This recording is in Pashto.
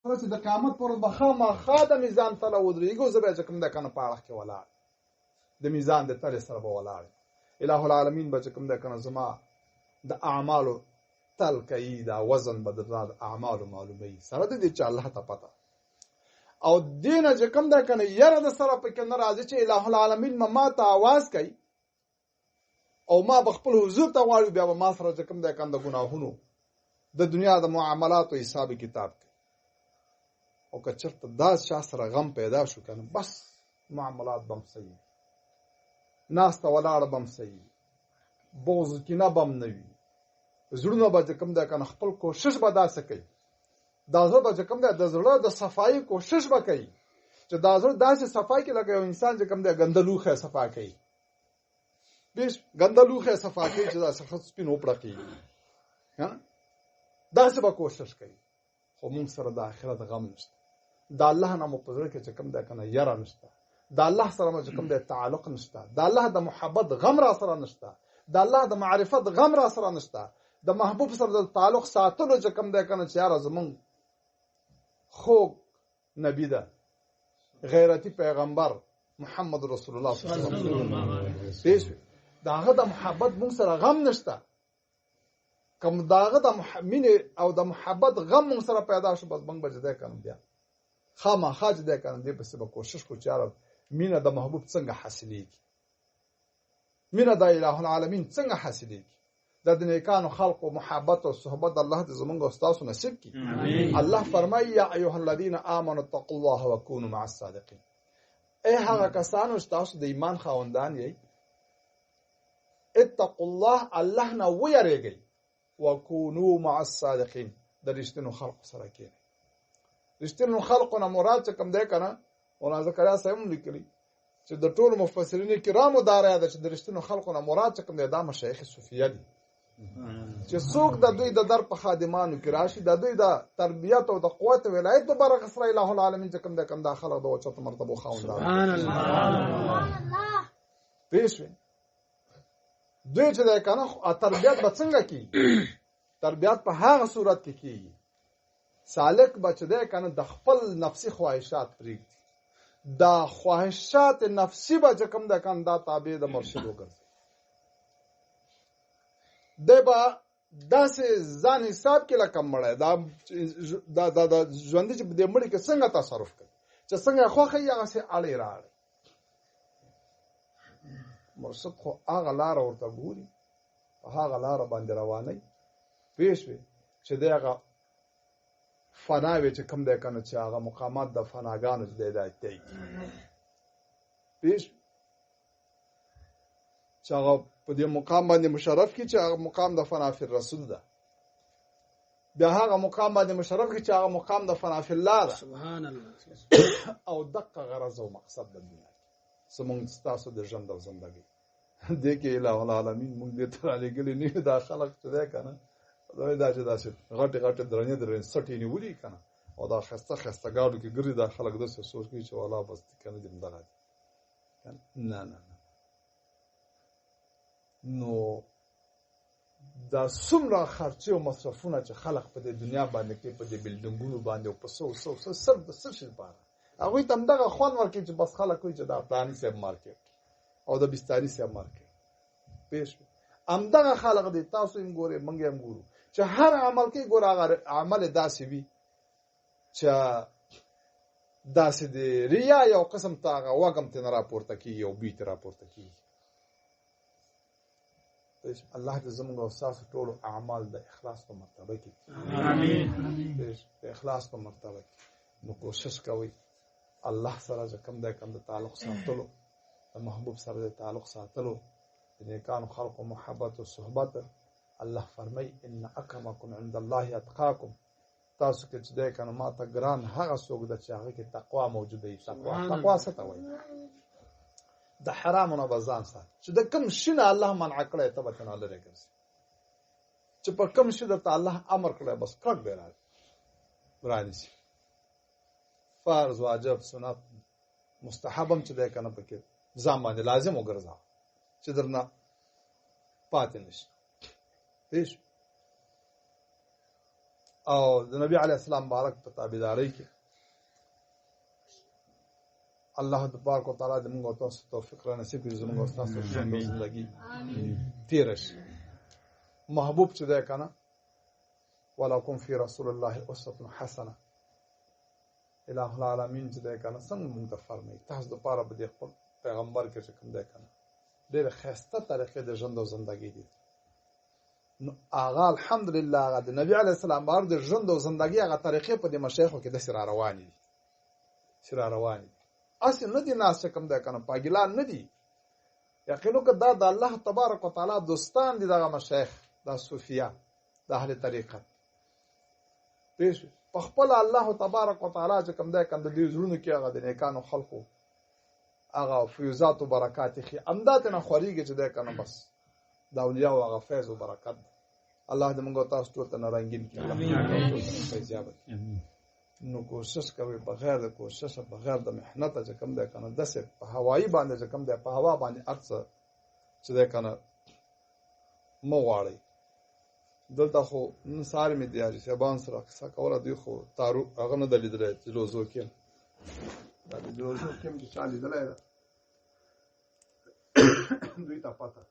چې د قیامت پر ورځ به خامخا د میزان تله ودرېږو، زه به چې کوم دی که نه په اړخ کې ولاړ د میزان د تلې سره به ولاړ اله العالمین به چې کوم دی که نه زما د اعمالو تل کوي، دا وزن به د اعمالو معلوموي سره د دې چې الله ته پته او دې نه چې کوم دی که نه یره د سره پکې نه راځي چې اله العالمین ما ته آواز کوي او ما به خپل حضور ته غواړي، بیا به ما سره چې کوم دی که نه د ګناهونو د دنیا د معاملاتو حساب کتاب کوي. او که چېرته دا چا سره غم پیدا شو که نه بس معاملات به هم صحیح، ناسته ولاړه به هم صحیح، بغض کینه به هم نه وي، زړونه به چې کوم دی که نه خپل کوشش به داسې کوي، دا زړه به چې کوم دی د زړه د صفایي کوشش به کوي چې دا زړه داسې صفای کې لکه یو انسان چې کوم دی ګنده لوښی صفا کوي، بیش ګنده لوښی صفا کوي چې داسې ښه سپین وپړقېږي، داسې به کوشش کوي. خو مونږ سره د آخرت غم نشته، د الله نه مو په زړه کې چې کوم دی که نه یره نشته، د الله سره مو چې کوم دی تعلق نشته، د الله د محبت غم را سره نشته، د الله د معرفت غم را سره نشته، د محبوب سره د تعلق ساتلو چې کوم دی که نه چې یاره زمونږ خوږ نبی ده، غیرتی پیغمبر محمد رسول الله صلی الله علیه وسلم، د هغه د محبت مونږ سره غم نشته. کوم داغه د مینې او د محبت غم مونږ سره پیدا شو بس بنګ بجدای کنه بیا خامخا چې دی کنه دی پسې به کوشش کو چې مینه د محبوب څنګه حاصلېږي، مینه د اله العالمین څنګه حاصلېږي، د نیکانو خلق او محبت او صحبت الله دې زمونږ او تاسو نصیب کړي. الله فرمایي یا ایها الذین آمنوا اتقوا الله وکونوا مع الصادقین، ای هغه کسانو چې تاسو د ایمان خاوندان یې اتقوا الله، الله نه ویریږئ، وکونوا مع الصادقین، د رښتینو خلقو سره کېنئ. رښتینو خلقو نه مراد چې کوم دی که نه مولانا زکریا صاحب هم لیکلي چې د ټولو مفسرینو کرامو دا رایه ده چې د رښتینو خلقو نه مراد چې کوم دی دا مشایخ صوفیه دي چې څوک د دوی د در په خادمانو کې راشي، د دوی د تربیت او د قوت ولایت د برکت سره اله العالمین چې کوم دی کوم دا خلق د اوچتو مرتبو خاوندان سبحان الله پېښ دوی چې دی که نه تربیت به څنګه کېږي؟ تربیت په هغه صورت کې کېږي سالک به چې دی که نه د خپل نفسي خواهشات پرېږدي، دا خواهشات نفسي به چې کوم دی که نه دا تابع د مرشد وګرځي، دی به داسې ځان حساب کې لکه مړی دا ژوندي چې په دې مړي کې څنګه تصرف کوي چې څنګه خوښه یې هغسې اړې راړې. مرشد خو هغه لاره ورته ګوري، په هغه لاره باندې روانوي، پوه شوې چې دی هغه فنا وي چې کوم دی که نه چې هغه مقامات د فناګانو چې دی دا دی پوه شوې چې هغه په دې مقام باندې مشرف کړي چې هغه مقام د فنا فی الرسول ده، بیا هغه مقام باندې مشرف کړي چې هغه مقام د فنا فی الله ده. سبحان الله. او دقه غرض او مقصد د دنیا زمونږ ستاسو د ژوند او زندګۍ دې کې اله العالمین مونږ دې ته رالیږلي نه دا خلق چې دی که نه دا چې داسې غټې غټې درنې درنې سټې نیولي که نه او دا ښایسته ښایسته ګاډو کې ګرځي، دا خلک داسې سوچ کوي چې والله بس که نه دې همدغه دي. نه نه نه، نو دا څومره خرچې او مصرفونه چې خلق په دې دنیا باندې کوي په دې بلډینګونو باندې او په څه سر د څه شي لپاره هغوی ته همدغه خوند ورکوي چې بس خلک وایي چې دا پلاني صاحب مارکېټ او د بستاني صاحب مارکېټ پوه شوې همدغه خلق دی. تاسو هم ګورئ موږ هم ګورو چې هر عمل کې ګوره هغه عمل داسې وي چې داسې د ریا یو قسم ته هغه وږم ته نه راپورته کېږي او بوی ته راپورته کېږي. الله دې زموږ او ستاسو ټولو اعمال د اخلاص په مرتبه کې امين د اخلاص په مرتبه کې نو کوشش کوئ الله سره چې کوم دی کوم د تعلق ساتلو، د محبوب سره د تعلق ساتلو، د نیکانو خلقو محبت او صحبت. الله فرمای ان اکرمکم عند الله اتقاکم، تاسو کې چې دی کنه ما ته ګران هغه څوک ده چې هغه کې تقوا موجوده وي. تقوا څه ته وایي؟ د حرامونو به ځان ساتي چې د کوم شي نه الله منع کړی ته به ترې لرې ګرځې، چې په کوم شي درته الله امر کړی بس کړک دی رانیسي. فرض واجب سنت مستحب هم چې دی کنه پکې ځان باندې لازم وګرځه چې درنه پاتې نشي. پیش او د نبی علیه السلام بارک په تابعدارۍ کې الله تبارک وتعالى د موږ تاسو توفیق را نصیب کړي زموږ تاسو ژوند او زندگی تیر شي محبوب چې ده کنه ولکم فی رسول الله اسوه حسنه الہ العالمین چې ده کنه څنګه موږ ته فرمایي تاسو د پاره به د خپل پیغمبر کې چې کوم ده کنه ډېر خسته طریقې د ژوند او زندگی دي نو هغه الحمدلله هغه د نبی علی السلام بار د ژوند او زندگی هغه طریقې په د مشایخو کې د سر رواني دي سر رواني اصل نه دي ناس کوم ده کنه پاګلان نه دي یقینو که دا د الله تبارک وتعالى دوستان دي دغه مشایخ د صوفیا د اهل طریقت پېښ په خپل الله تبارک وتعالى چې کوم ده کنه د دې زړونو کې هغه د نیکانو خلقو هغه فیوزات او برکات خي امداد نه خوريږي چې ده کنه بس دا اولیاء او هغه فیض او برکت الله دې موږ تاسو ټول ته رنگین کړي امين نو کوشش کوي بغیر د کوشش بغیر د محنت چې کوم ده کنه دسه په هوایی باندې چې کوم ده په هوا باندې ارڅ چې ده کنه مو واړی دلته خو نن ساره مې دی چې سبان سره څه کوله دی خو تارو هغه نه دلیدل چې لوزو کې دا د لوزو کې چې چالي دلای دوی ته پاته